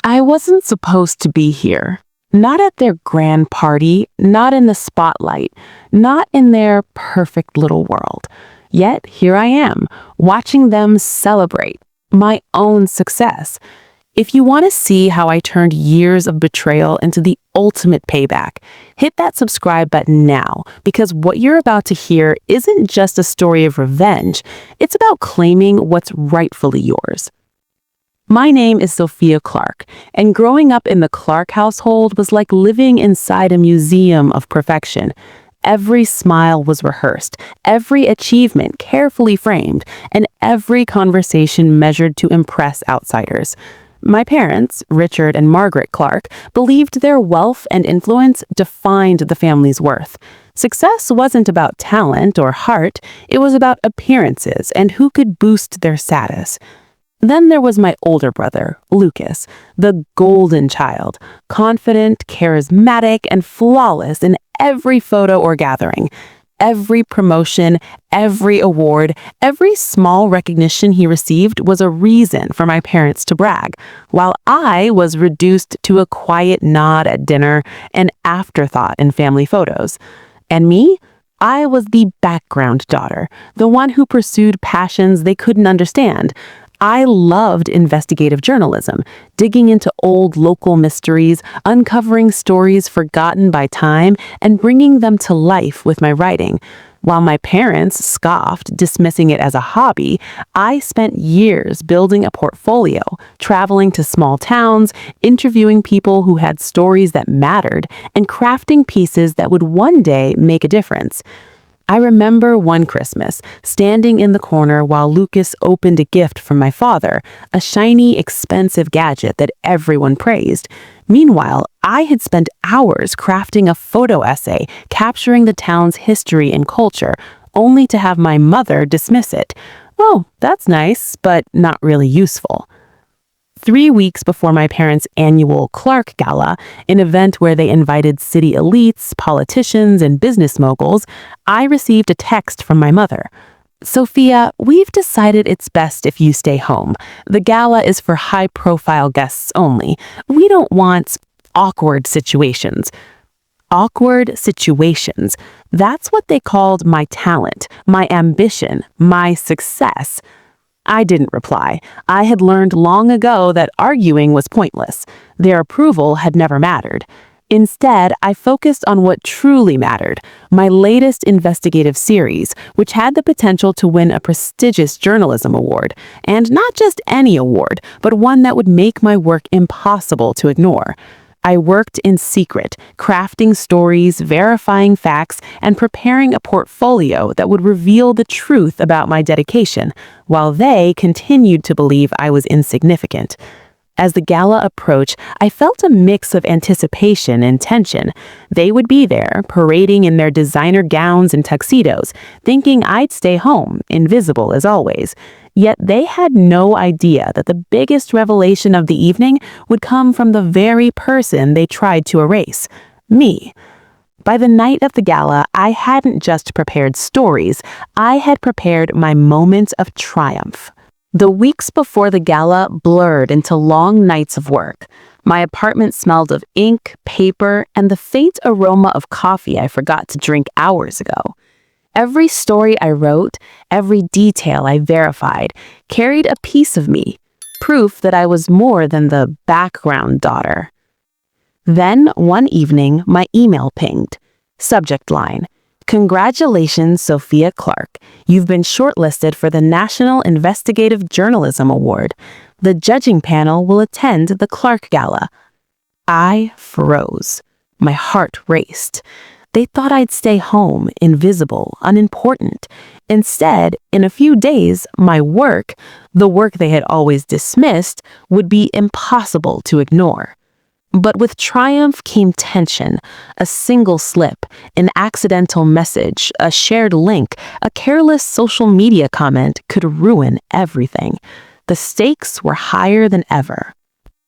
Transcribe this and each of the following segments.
I wasn't supposed to be here. Not at their grand party, not in the spotlight, not in their perfect little world. Yet here I am, watching them celebrate my own success. If you want to see how I turned years of betrayal into the ultimate payback, hit that subscribe button now, because what you're about to hear isn't just a story of revenge, it's about claiming what's rightfully yours. My name is Sophia Clark, and growing up in the Clark household was like living inside a museum of perfection. Every smile was rehearsed, every achievement carefully framed, and every conversation measured to impress outsiders. My parents, Richard and Margaret Clark, believed their wealth and influence defined the family's worth. Success wasn't about talent or heart, it was about appearances and who could boost their status. Then there was my older brother, Lucas, the golden child, confident, charismatic, and flawless in every photo or gathering. Every promotion, every award, every small recognition he received was a reason for my parents to brag, while I was reduced to a quiet nod at dinner, an afterthought in family photos. And me? I was the background daughter, the one who pursued passions they couldn't understand. I loved investigative journalism, digging into old local mysteries, uncovering stories forgotten by time, and bringing them to life with my writing. While my parents scoffed, dismissing it as a hobby, I spent years building a portfolio, traveling to small towns, interviewing people who had stories that mattered, and crafting pieces that would one day make a difference. I remember one Christmas, standing in the corner while Lucas opened a gift from my father, a shiny, expensive gadget that everyone praised. Meanwhile, I had spent hours crafting a photo essay capturing the town's history and culture, only to have my mother dismiss it. "Oh, that's nice, but not really useful." 3 weeks before my parents' annual Clark Gala, an event where they invited city elites, politicians, and business moguls, I received a text from my mother. "Sophia, we've decided it's best if you stay home. The gala is for high-profile guests only. We don't want awkward situations." Awkward situations. That's what they called my talent, my ambition, my success. I didn't reply. I had learned long ago that arguing was pointless. Their approval had never mattered. Instead, I focused on what truly mattered, my latest investigative series, which had the potential to win a prestigious journalism award. And not just any award, but one that would make my work impossible to ignore. I worked in secret, crafting stories, verifying facts, and preparing a portfolio that would reveal the truth about my dedication, while they continued to believe I was insignificant. As the gala approached, I felt a mix of anticipation and tension. They would be there, parading in their designer gowns and tuxedos, thinking I'd stay home, invisible as always. Yet they had no idea that the biggest revelation of the evening would come from the very person they tried to erase, me. By the night of the gala, I hadn't just prepared stories, I had prepared my moment of triumph. The weeks before the gala blurred into long nights of work. My apartment smelled of ink, paper, and the faint aroma of coffee I forgot to drink hours ago. Every story I wrote, every detail I verified, carried a piece of me, proof that I was more than the background daughter. Then, one evening, my email pinged. Subject line: "Congratulations, Sophia Clark. You've been shortlisted for the National Investigative Journalism Award. The judging panel will attend the Clark Gala." I froze. My heart raced. They thought I'd stay home, invisible, unimportant. Instead, in a few days, my work, the work they had always dismissed, would be impossible to ignore. But with triumph came tension. A single slip, an accidental message, a shared link, a careless social media comment could ruin everything. The stakes were higher than ever.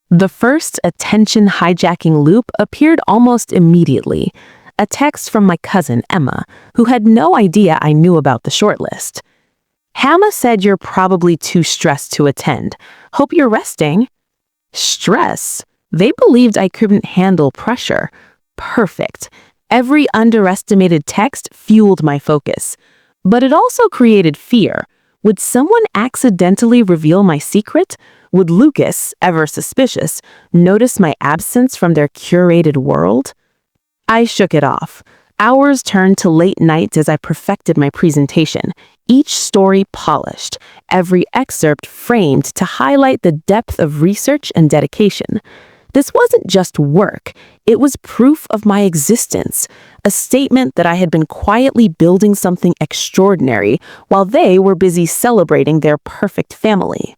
The first attention-hijacking loop appeared almost immediately. A text from my cousin, Emma, who had no idea I knew about the shortlist. "Hannah said you're probably too stressed to attend. Hope you're resting." Stress? They believed I couldn't handle pressure. Perfect. Every underestimated text fueled my focus. But it also created fear. Would someone accidentally reveal my secret? Would Lucas, ever suspicious, notice my absence from their curated world? I shook it off. Hours turned to late nights as I perfected my presentation, each story polished, every excerpt framed to highlight the depth of research and dedication. This wasn't just work, it was proof of my existence, a statement that I had been quietly building something extraordinary while they were busy celebrating their perfect family.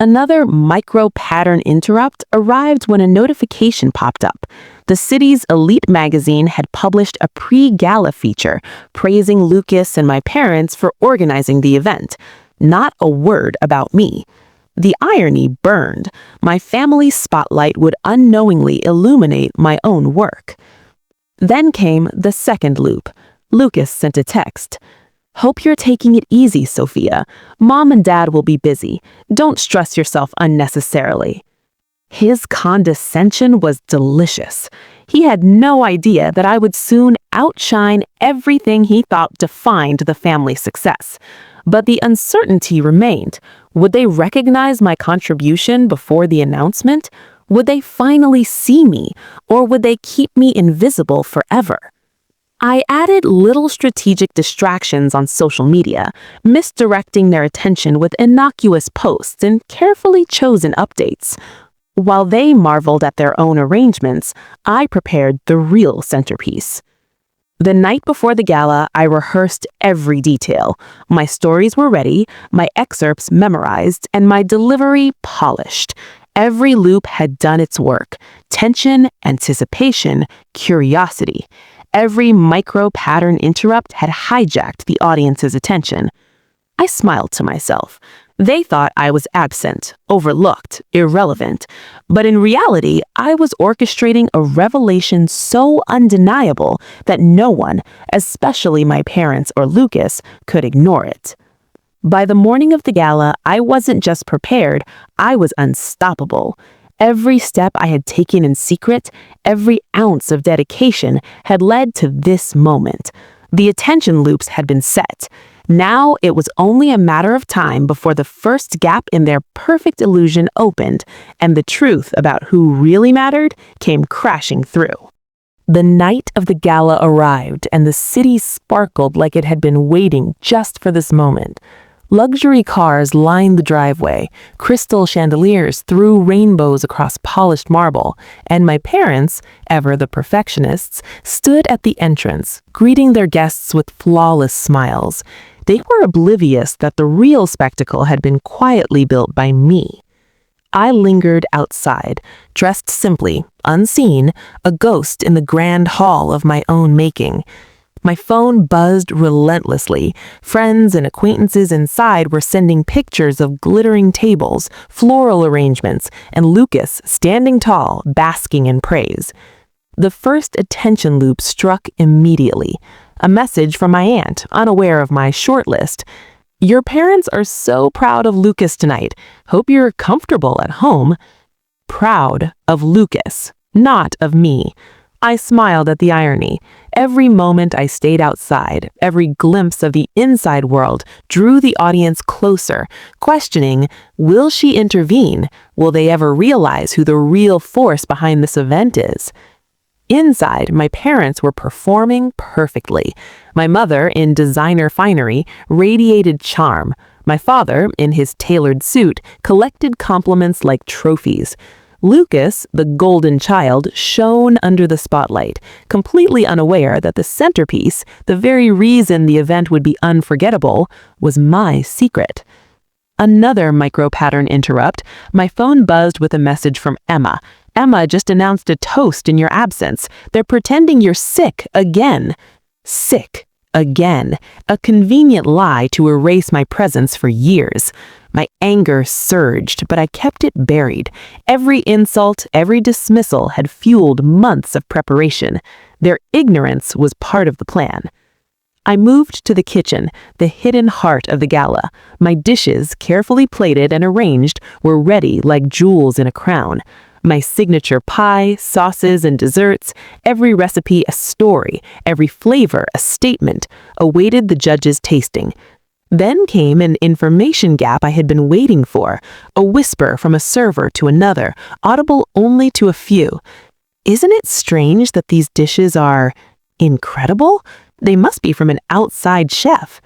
Another micro-pattern interrupt arrived when a notification popped up. The city's elite magazine had published a pre-gala feature praising Lucas and my parents for organizing the event. Not a word about me. The irony burned. My family's spotlight would unknowingly illuminate my own work. Then came the second loop. Lucas sent a text. "Hope you're taking it easy, Sophia. Mom and Dad will be busy. Don't stress yourself unnecessarily." His condescension was delicious. He had no idea that I would soon outshine everything he thought defined the family's success. But the uncertainty remained. Would they recognize my contribution before the announcement? Would they finally see me, or would they keep me invisible forever? I added little strategic distractions on social media, misdirecting their attention with innocuous posts and carefully chosen updates. While they marveled at their own arrangements, I prepared the real centerpiece. The night before the gala, I rehearsed every detail. My stories were ready, my excerpts memorized, and my delivery polished. Every loop had done its work: tension, anticipation, curiosity. Every micro-pattern interrupt had hijacked the audience's attention. I smiled to myself. They thought I was absent, overlooked, irrelevant. But in reality, I was orchestrating a revelation so undeniable that no one, especially my parents or Lucas, could ignore it. By the morning of the gala, I wasn't just prepared, I was unstoppable. Every step I had taken in secret, every ounce of dedication had led to this moment. The attention loops had been set. Now it was only a matter of time before the first gap in their perfect illusion opened, and the truth about who really mattered came crashing through. The night of the gala arrived, and the city sparkled like it had been waiting just for this moment. Luxury cars lined the driveway, crystal chandeliers threw rainbows across polished marble, and my parents, ever the perfectionists, stood at the entrance, greeting their guests with flawless smiles. They were oblivious that the real spectacle had been quietly built by me. I lingered outside, dressed simply, unseen, a ghost in the grand hall of my own making. My phone buzzed relentlessly. Friends and acquaintances inside were sending pictures of glittering tables, floral arrangements, and Lucas standing tall, basking in praise. The first attention loop struck immediately. A message from my aunt, unaware of my shortlist. "Your parents are so proud of Lucas tonight. Hope you're comfortable at home." Proud of Lucas, not of me. I smiled at the irony. Every moment I stayed outside, every glimpse of the inside world drew the audience closer, questioning, will she intervene? Will they ever realize who the real force behind this event is? Inside, my parents were performing perfectly. My mother, in designer finery, radiated charm. My father, in his tailored suit, collected compliments like trophies. Lucas, the golden child, shone under the spotlight, completely unaware that the centerpiece, the very reason the event would be unforgettable, was my secret. Another micro-pattern interrupt. My phone buzzed with a message from Emma. "Emma just announced a toast in your absence. They're pretending you're sick again." Sick again. A convenient lie to erase my presence for years. My anger surged, but I kept it buried. Every insult, every dismissal had fueled months of preparation. Their ignorance was part of the plan. I moved to the kitchen, the hidden heart of the gala. My dishes, carefully plated and arranged, were ready like jewels in a crown. My signature pie, sauces, and desserts, every recipe a story, every flavor a statement, awaited the judges' tasting. Then came an information gap I had been waiting for, a whisper from a server to another, audible only to a few. Isn't it strange that these dishes are incredible? They must be from an outside chef.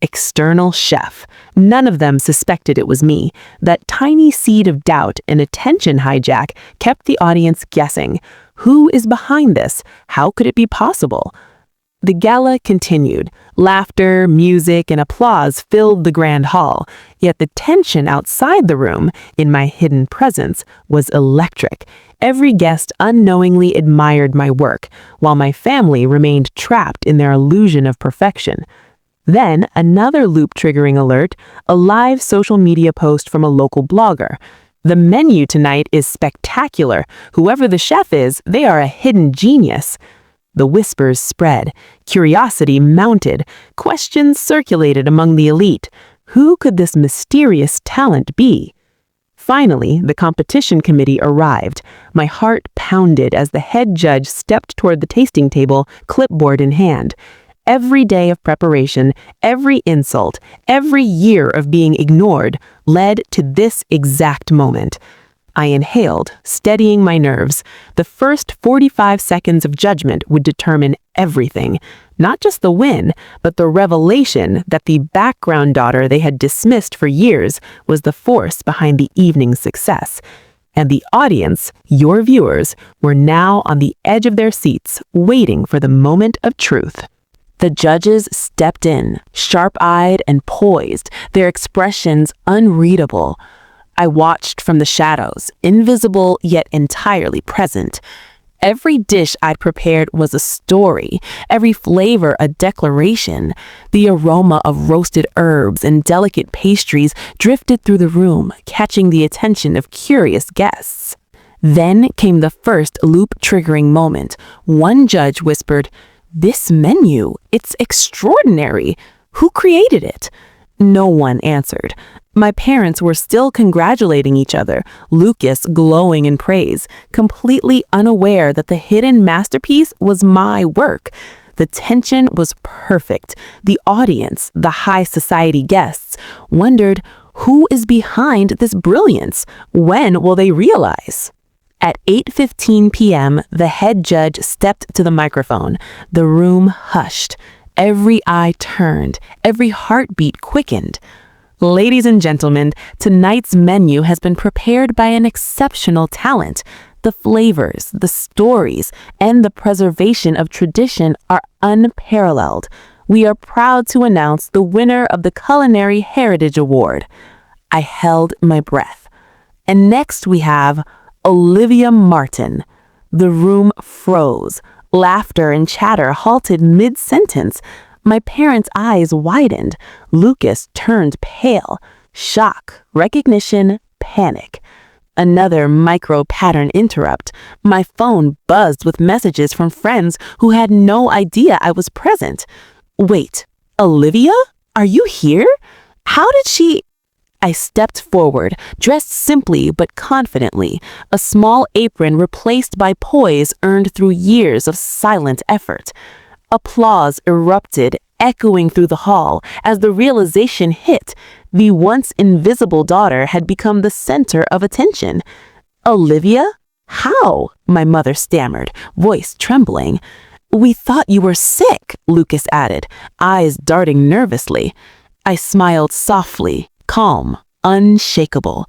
External chef. None of them suspected it was me. That tiny seed of doubt and attention hijack kept the audience guessing. Who is behind this? How could it be possible? The gala continued. Laughter, music, and applause filled the grand hall. Yet the tension outside the room, in my hidden presence, was electric. Every guest unknowingly admired my work, while my family remained trapped in their illusion of perfection. Then, another loop-triggering alert, a live social media post from a local blogger. The menu tonight is spectacular. Whoever the chef is, they are a hidden genius. The whispers spread. Curiosity mounted. Questions circulated among the elite. Who could this mysterious talent be? Finally, the competition committee arrived. My heart pounded as the head judge stepped toward the tasting table, clipboard in hand. Every day of preparation, every insult, every year of being ignored led to this exact moment. I inhaled, steadying my nerves. The first 45 seconds of judgment would determine everything, not just the win, but the revelation that the background daughter they had dismissed for years was the force behind the evening's success. And the audience, your viewers, were now on the edge of their seats, waiting for the moment of truth. The judges stepped in, sharp-eyed and poised, their expressions unreadable. I watched from the shadows, invisible yet entirely present. Every dish I'd prepared was a story, every flavor a declaration. The aroma of roasted herbs and delicate pastries drifted through the room, catching the attention of curious guests. Then came the first loop-triggering moment. One judge whispered, "This menu, it's extraordinary. Who created it?" No one answered. My parents were still congratulating each other, Lucas glowing in praise, completely unaware that the hidden masterpiece was my work. The tension was perfect. The audience, the high society guests, wondered, who is behind this brilliance? When will they realize? At 8:15 p.m., the head judge stepped to the microphone. The room hushed. Every eye turned. Every heartbeat quickened. Ladies and gentlemen, tonight's menu has been prepared by an exceptional talent. The flavors, the stories, and the preservation of tradition are unparalleled. We are proud to announce the winner of the Culinary Heritage Award. I held my breath. And next we have Olivia Martin. The room froze. Laughter and chatter halted mid-sentence. My parents' eyes widened. Lucas turned pale. Shock, recognition, panic. Another micro-pattern interrupt. My phone buzzed with messages from friends who had no idea I was present. Wait, Olivia? Are you here? How did she... I stepped forward, dressed simply but confidently, a small apron replaced by poise earned through years of silent effort. Applause erupted, echoing through the hall as the realization hit. The once invisible daughter had become the center of attention. Olivia? How? My mother stammered, voice trembling. We thought you were sick, Lucas added, eyes darting nervously. I smiled softly, calm, unshakable.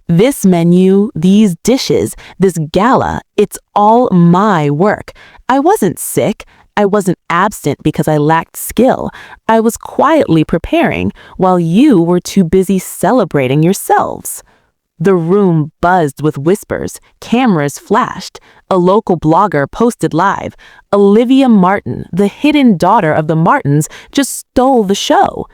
This menu, these dishes, this gala, it's all my work. I wasn't sick. I wasn't absent because I lacked skill. I was quietly preparing while you were too busy celebrating yourselves. The room buzzed with whispers. Cameras flashed. A local blogger posted live. Olivia Martin, the hidden daughter of the Martins, just stole the show.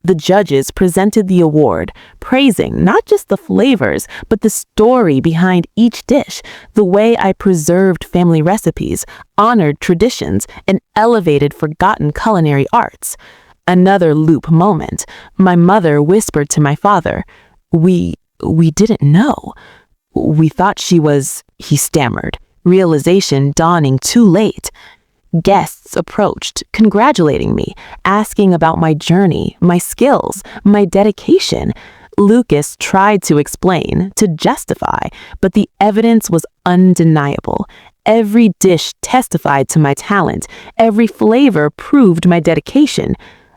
The judges presented the award, praising not just the flavors, but the story behind each dish, the way I preserved family recipes, honored traditions, and elevated forgotten culinary arts. Another loop moment. My mother whispered to my father, We didn't know. We thought she was," he stammered, realization dawning too late. Guests approached, congratulating me, asking about my journey, my skills, my dedication. Lucas tried to explain, to justify, but the evidence was undeniable. Every dish testified to my talent. Every flavor proved my dedication.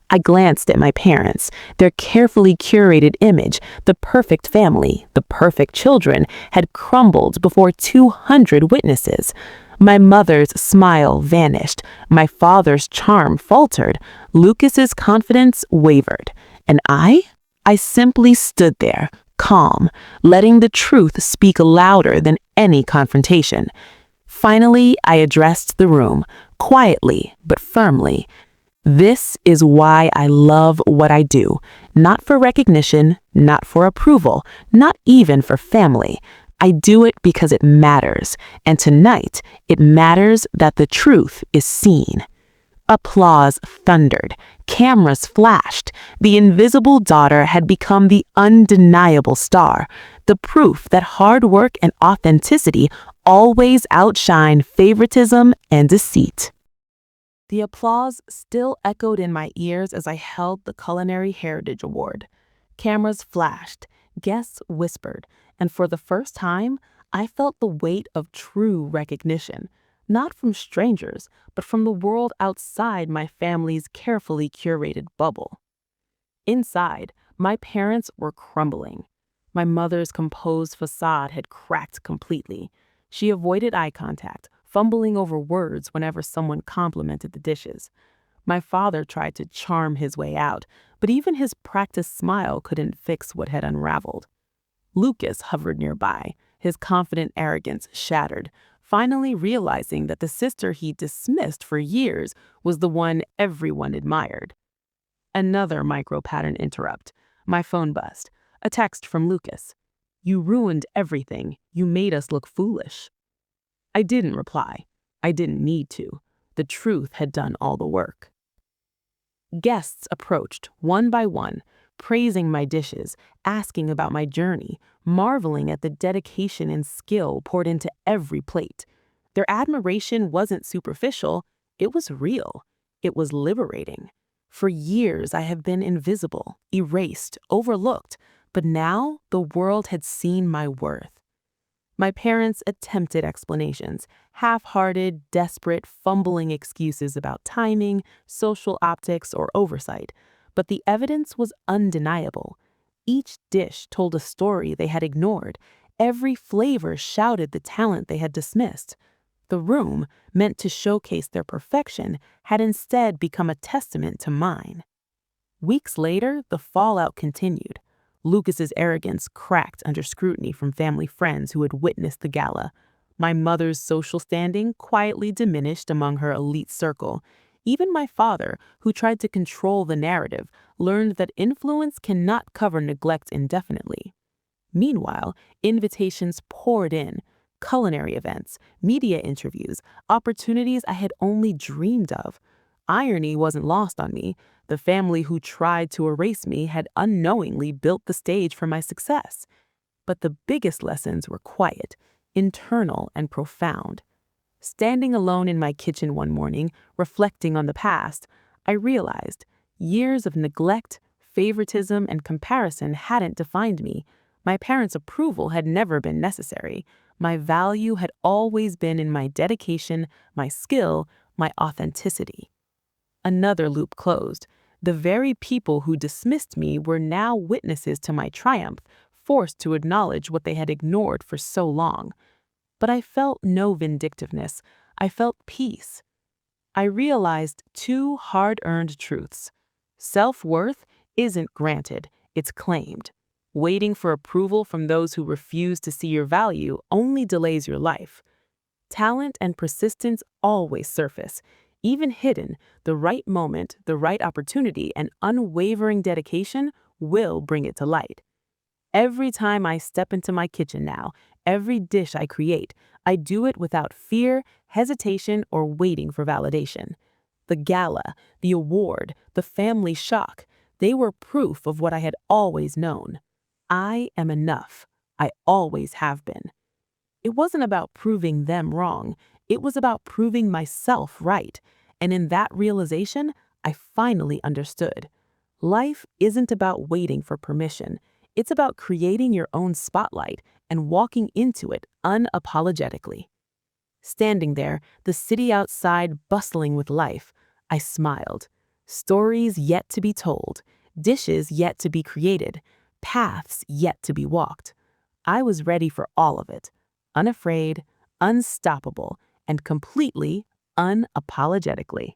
I glanced at my parents. Their carefully curated image, the perfect family, the perfect children, had crumbled before 200 witnesses. My mother's smile vanished. My father's charm faltered. Lucas's confidence wavered. And I simply stood there, calm, letting the truth speak louder than any confrontation. Finally, I addressed the room, quietly but firmly. This is why I love what I do. Not for recognition, not for approval, not even for family. I do it because it matters, and tonight it matters that the truth is seen. Applause thundered. Cameras flashed. The invisible daughter had become the undeniable star, the proof that hard work and authenticity always outshine favoritism and deceit. The applause still echoed in my ears as I held the Culinary Heritage Award. Cameras flashed, guests whispered, and for the first time, I felt the weight of true recognition, not from strangers, but from the world outside my family's carefully curated bubble. Inside, my parents were crumbling. My mother's composed facade had cracked completely. She avoided eye contact, fumbling over words whenever someone complimented the dishes. My father tried to charm his way out, but even his practiced smile couldn't fix what had unraveled. Lucas hovered nearby, his confident arrogance shattered, finally realizing that the sister he dismissed for years was the one everyone admired. Another micro-pattern interrupt. My phone buzzed. A text from Lucas. "You ruined everything. You made us look foolish." I didn't reply. I didn't need to. The truth had done all the work. Guests approached, one by one, praising my dishes, asking about my journey, marveling at the dedication and skill poured into every plate. Their admiration wasn't superficial, it was real. It was liberating. For years, I have been invisible, erased, overlooked, but now the world had seen my worth. My parents attempted explanations, half-hearted, desperate, fumbling excuses about timing, social optics, or oversight, but the evidence was undeniable. Each dish told a story they had ignored. Every flavor shouted the talent they had dismissed. The room, meant to showcase their perfection, had instead become a testament to mine. Weeks later, the fallout continued. Lucas's arrogance cracked under scrutiny from family friends who had witnessed the gala. My mother's social standing quietly diminished among her elite circle. Even my father, who tried to control the narrative, learned that influence cannot cover neglect indefinitely. Meanwhile, invitations poured in. Culinary events, media interviews, opportunities I had only dreamed of. Irony wasn't lost on me. The family who tried to erase me had unknowingly built the stage for my success. But the biggest lessons were quiet, internal, and profound. Standing alone in my kitchen one morning, reflecting on the past, I realized years of neglect, favoritism, and comparison hadn't defined me. My parents' approval had never been necessary. My value had always been in my dedication, my skill, my authenticity. Another loop closed. The very people who dismissed me were now witnesses to my triumph, forced to acknowledge what they had ignored for so long. But I felt no vindictiveness. I felt peace. I realized two hard-earned truths. Self-worth isn't granted, it's claimed. Waiting for approval from those who refuse to see your value only delays your life. Talent and persistence always surface. Even hidden, the right moment, the right opportunity, and unwavering dedication will bring it to light. Every time I step into my kitchen now, every dish I create, I do it without fear, hesitation, or waiting for validation. The gala, the award, the family shock, they were proof of what I had always known. I am enough. I always have been. It wasn't about proving them wrong. It was about proving myself right. And in that realization, I finally understood. Life isn't about waiting for permission. It's about creating your own spotlight and walking into it unapologetically. Standing there, the city outside bustling with life, I smiled. Stories yet to be told, dishes yet to be created, paths yet to be walked. I was ready for all of it, unafraid, unstoppable, and completely unapologetically.